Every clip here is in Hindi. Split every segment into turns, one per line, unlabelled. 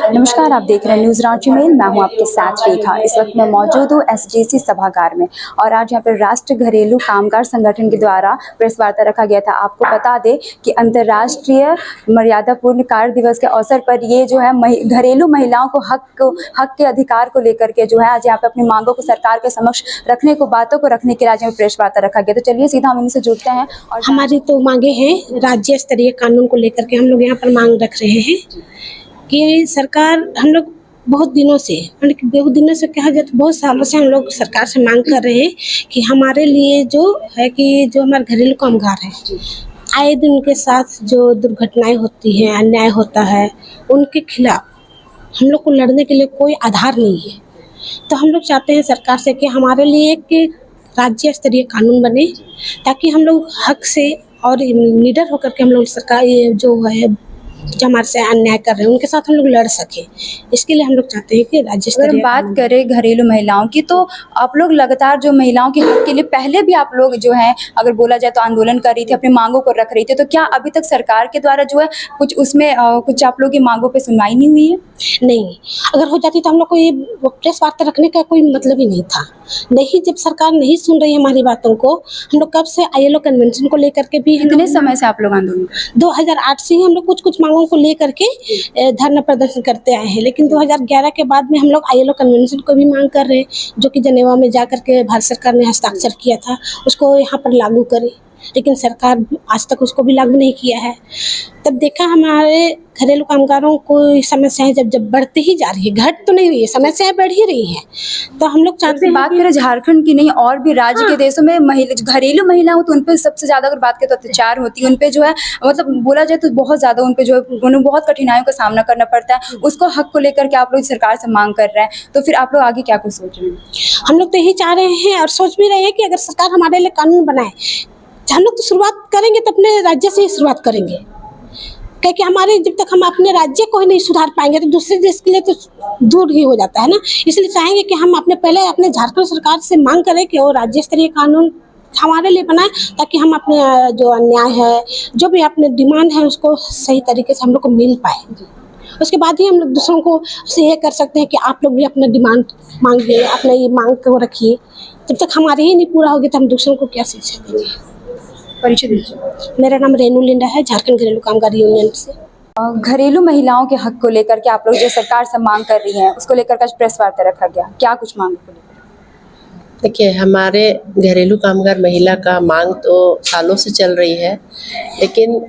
नमस्कार, आप देख रहे हैं न्यूज़ रांची मेल। मैं हूं आपके साथ रेखा। इस वक्त मैं मौजूद हूं एसजेसी सभागार में और आज यहां पर राष्ट्रीय घरेलू कामगार संगठन के द्वारा प्रेस वार्ता रखा गया था। आपको बता दें कि अंतर्राष्ट्रीय मर्यादापूर्ण कार्य दिवस के अवसर पर ये जो है घरेलू महिलाओं को हक के अधिकार को लेकर के जो है आज यहाँ पे अपनी मांगों को सरकार के समक्ष रखने को, बातों को रखने के लिए आज यहाँ प्रेस वार्ता रखा गया। तो चलिए सीधा हम इनसे जुड़ते हैं। और
हमारी तो मांगे हैं राज्य स्तरीय कानून को लेकर के हम लोग यहाँ पर मांग रख रहे हैं कि सरकार, हम लोग बहुत दिनों से कहा जाए तो बहुत सालों से हम लोग सरकार से मांग कर रहे हैं कि हमारे लिए जो है कि जो हमारे घरेलू कामगार हैं, आए दिन उनके साथ जो दुर्घटनाएं होती हैं, अन्याय होता है, उनके खिलाफ हम लोग को लड़ने के लिए कोई आधार नहीं है। तो हम लोग चाहते हैं सरकार से कि हमारे लिए एक राज्य स्तरीय कानून बने ताकि हम लोग हक से और निडर होकर के हम लोग सरकार जो है जो हमारे से अन्याय कर रहे हैं उनके साथ हम लोग लड़ सके। इसके लिए हम लोग चाहते हैं कि राज्य स्तरीय।
अगर बात करें घरेलू महिलाओं की, तो आप लोग लगातार जो महिलाओं के हक के लिए पहले भी आप लोग जो हैं, अगर बोला जाए तो आंदोलन कर रही थी, अपनी मांगों को रख रही थी। तो क्या अभी तक सरकार के द्वारा जो है कुछ उसमें कुछ आप लोगों की मांगों पे सुनवाई नहीं हुई है?
नहीं, अगर हो जाती तो हम लोग को ये प्रेस वार्ता रखने का कोई मतलब ही नहीं था। नहीं, जब सरकार नहीं सुन रही है हमारी बातों को, हम लोग कब से ILO कन्वेंशन को लेकर के भी
कितने समय से आप लोग आंदोलन?
2008 से ही हम लोग कुछ मांगों को लेकर के धरना प्रदर्शन करते आए हैं, लेकिन 2011 के बाद में हम लोग ILO कन्वेंशन को भी मांग कर रहे हैं, जो कि जनेवा में जा कर के भारत सरकार ने हस्ताक्षर किया था, उसको यहाँ पर लागू करे, लेकिन सरकार आज तक उसको भी लागू नहीं किया है। तब देखा हमारे घरेलू कामगारों को समस्याएं जब बढ़ती ही जा रही है, घट तो नहीं रही है, समस्याएं बढ़ ही रही हैं। तो हम लोग चाहते हैं,
बात करें झारखंड की नहीं और भी राज्य के देशों में घरेलू महिला हो तो उन पर सबसे ज्यादा अगर बात करें तो अत्याचार होती है। उन पे जो है मतलब बोला जाए तो बहुत ज्यादा उन पे जो है उन्हें बहुत कठिनाइयों का सामना करना पड़ता है। उसको हक को लेकर के आप लोग सरकार से मांग कर रहे हैं, तो फिर आप लोग आगे क्या कुछ सोच रहे हैं?
हम लोग तो यही चाह रहे हैं और सोच भी रहे हैं कि अगर सरकार हमारे लिए कानून बनाए, हम लोग तो शुरुआत करेंगे तो अपने राज्य से ही शुरुआत करेंगे, क्योंकि हमारे जब तक हम अपने राज्य को ही नहीं सुधार पाएंगे तो दूसरे देश के लिए तो दूर ही हो जाता है ना। इसलिए चाहेंगे कि हम पहले अपने झारखंड सरकार से मांग करें कि वो राज्य स्तरीय कानून हमारे लिए बनाए, ताकि हम अपने जो अन्याय है, जो भी अपने डिमांड है, उसको सही तरीके से हम लोग को मिल पाए। उसके बाद ही हम लोग दूसरों को ये कर सकते हैं कि आप लोग भी अपना डिमांड मांगिए, अपना ये मांग को रखिए। जब तक हमारे ही नहीं पूरा होगी तो हम दूसरों को क्या शिक्षा देंगे।
परिचय दीजिए।
मेरा नाम रेनू लिंडा है, झारखंड घरेलू कामगार यूनियन से।
घरेलू महिलाओं के हक को लेकर के आप लोग जो सरकार से मांग कर रही हैं, उसको लेकर आज प्रेस वार्ता रखा गया, क्या कुछ मांग को लेकर?
देखिए, हमारे घरेलू कामगार महिला का मांग तो सालों से चल रही है, लेकिन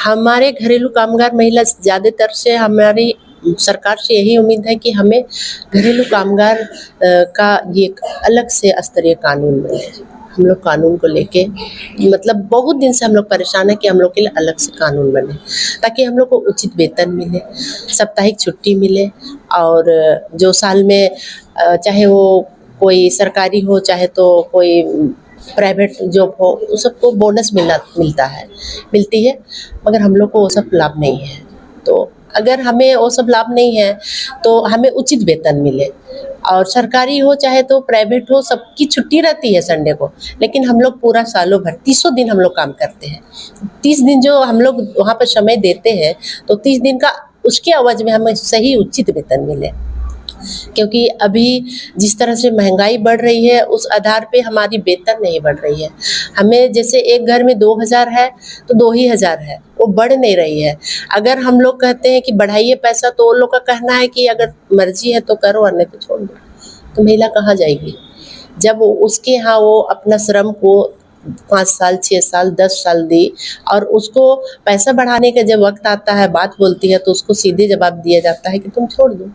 हमारे घरेलू कामगार महिला ज़्यादातर से हमारी सरकार से यही उम्मीद है कि हमें घरेलू कामगार का ये अलग से स्तरीय कानून बने। हम लोग कानून को लेके मतलब बहुत दिन से हम लोग परेशान है कि हम लोग के लिए अलग से कानून बने, ताकि हम लोग को उचित वेतन मिले, साप्ताहिक छुट्टी मिले, और जो साल में चाहे वो कोई सरकारी हो चाहे तो कोई प्राइवेट जॉब हो, उस सबको बोनस मिलती है, मगर हम लोग को वो सब लाभ नहीं है। तो अगर हमें वो सब लाभ नहीं है तो हमें उचित वेतन मिले, और सरकारी हो चाहे तो प्राइवेट हो, सबकी छुट्टी रहती है संडे को, लेकिन हम लोग पूरा सालों भर 300 दिन हम लोग काम करते हैं। 30 दिन जो हम लोग वहाँ पर समय देते हैं, तो 30 दिन का उसके एवज में हमें सही उचित वेतन मिले, क्योंकि अभी जिस तरह से महंगाई बढ़ रही है उस आधार पे हमारी वेतन नहीं बढ़ रही है। हमें जैसे एक घर में 2000 है तो 2000 है, वो बढ़ नहीं रही है। अगर हम लोग कहते हैं कि बढ़ाइए पैसा, तो वो लोग का कहना है कि अगर मर्जी है तो करो, वरना तो छोड़ दो। तो महिला कहाँ जाएगी जब उसके यहाँ वो अपना श्रम को 5 साल 6 साल 10 साल दी, और उसको पैसा बढ़ाने का जब वक्त आता है, बात बोलती है, तो उसको सीधे जवाब दिया जाता है कि तुम छोड़ दो।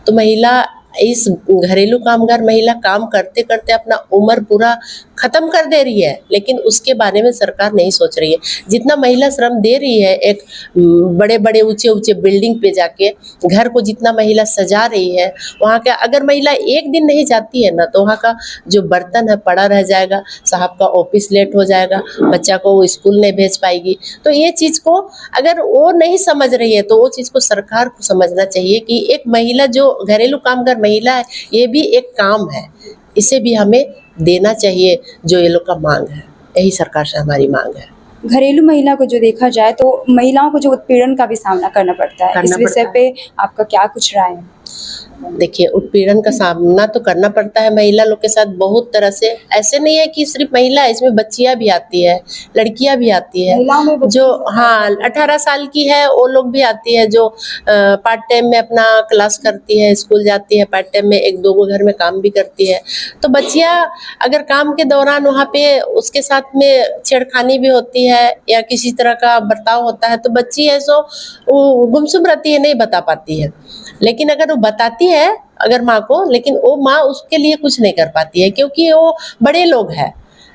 तो महिला, इस घरेलू कामगार महिला काम करते करते अपना उम्र पूरा ख़त्म कर दे रही है, लेकिन उसके बारे में सरकार नहीं सोच रही है। जितना महिला श्रम दे रही है, एक बड़े बड़े ऊंचे ऊंचे बिल्डिंग पे जाके घर को जितना महिला सजा रही है, वहाँ का अगर महिला एक दिन नहीं जाती है ना, तो वहाँ का जो बर्तन है पड़ा रह जाएगा, साहब का ऑफिस लेट हो जाएगा, बच्चा को वो स्कूल नहीं भेज पाएगी। तो ये चीज़ को अगर वो नहीं समझ रही है, तो वो चीज़ को सरकार को समझना चाहिए कि एक महिला जो घरेलू कामगार महिला है, ये भी एक काम है, इसे भी हमें देना चाहिए जो ये लोग का मांग है। यही सरकार से हमारी मांग है।
घरेलू महिला को जो देखा जाए तो महिलाओं को जो उत्पीड़न का भी सामना करना पड़ता है,
करना
इस विषय
पड़ता
पे आपका क्या कुछ राय है?
देखिए, उत्पीड़न का सामना तो करना पड़ता है महिला लोग के साथ बहुत तरह से। ऐसे नहीं है कि सिर्फ महिला, इसमें बच्चियां भी आती है, लड़कियां भी आती है
महिलाओं में बच्चे
जो, हाँ, 18 साल की है वो लोग भी आती है, जो पार्ट टाइम में अपना क्लास करती है, स्कूल जाती है, पार्ट टाइम में 1-2 को घर में काम भी करती है। तो बच्चियां अगर काम के दौरान वहाँ पे उसके साथ में छेड़खानी भी होती है या किसी तरह का बर्ताव होता है, तो बच्ची है सो वो गुमसुम रहती है, नहीं बता पाती है। लेकिन अगर वो बताती है अगर माँ को, लेकिन वो माँ उसके लिए कुछ नहीं कर पाती है, क्योंकि वो बड़े लोग हैं।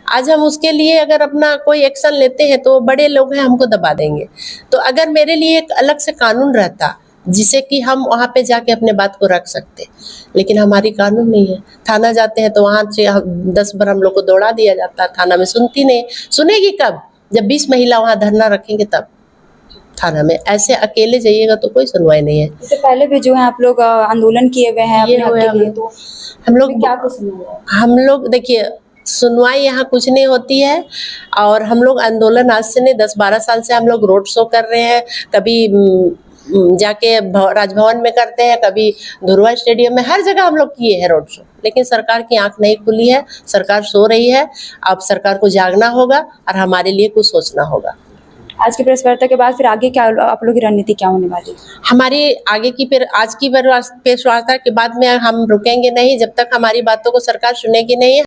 आज हम उसके लिए अगर अपना कोई एक्शन लेते हैं तो बड़े लोग हैं, हमको दबा देंगे। तो अगर मेरे लिए एक अलग से कानून रहता जिसे कि हम वहाँ पे जाके अपने बात को रख सकते, लेकिन हमारी कानून नहीं है। थाना जाते हैं तो वहाँ से 10 बार हम लोग को दौड़ा दिया जाता है, थाना में सुनती नहीं। सुनेगी कब? जब 20 महिला वहाँ धरना रखेंगे तब थाना में। ऐसे अकेले जाइएगा तो कोई सुनवाई नहीं है।
इससे पहले भी जो है आप लोग आंदोलन किए हुए हैं अपने हक के लिए, तो
हम लोग
क्या कुछ सुना है?
हम लोग देखिए, सुनवाई यहाँ कुछ नहीं होती है। और हम लोग आंदोलन आज से नहीं, 10-12 साल से हम लोग रोड शो कर रहे हैं। कभी जाके राजभवन में करते हैं, कभी धुरवा स्टेडियम में, हर जगह हम लोग किए हैं रोड शो। लेकिन सरकार की आंख नहीं खुली है, सरकार सो रही है। अब सरकार को जागना होगा और हमारे लिए कुछ सोचना होगा।
आज की प्रेस वार्ता के बाद फिर आगे क्या आप लोगों की रणनीति क्या होने वाली है?
हमारी आगे की फिर आज की प्रेस वार्ता के बाद में हम रुकेंगे नहीं जब तक हमारी बातों को सरकार सुनेगी नहीं।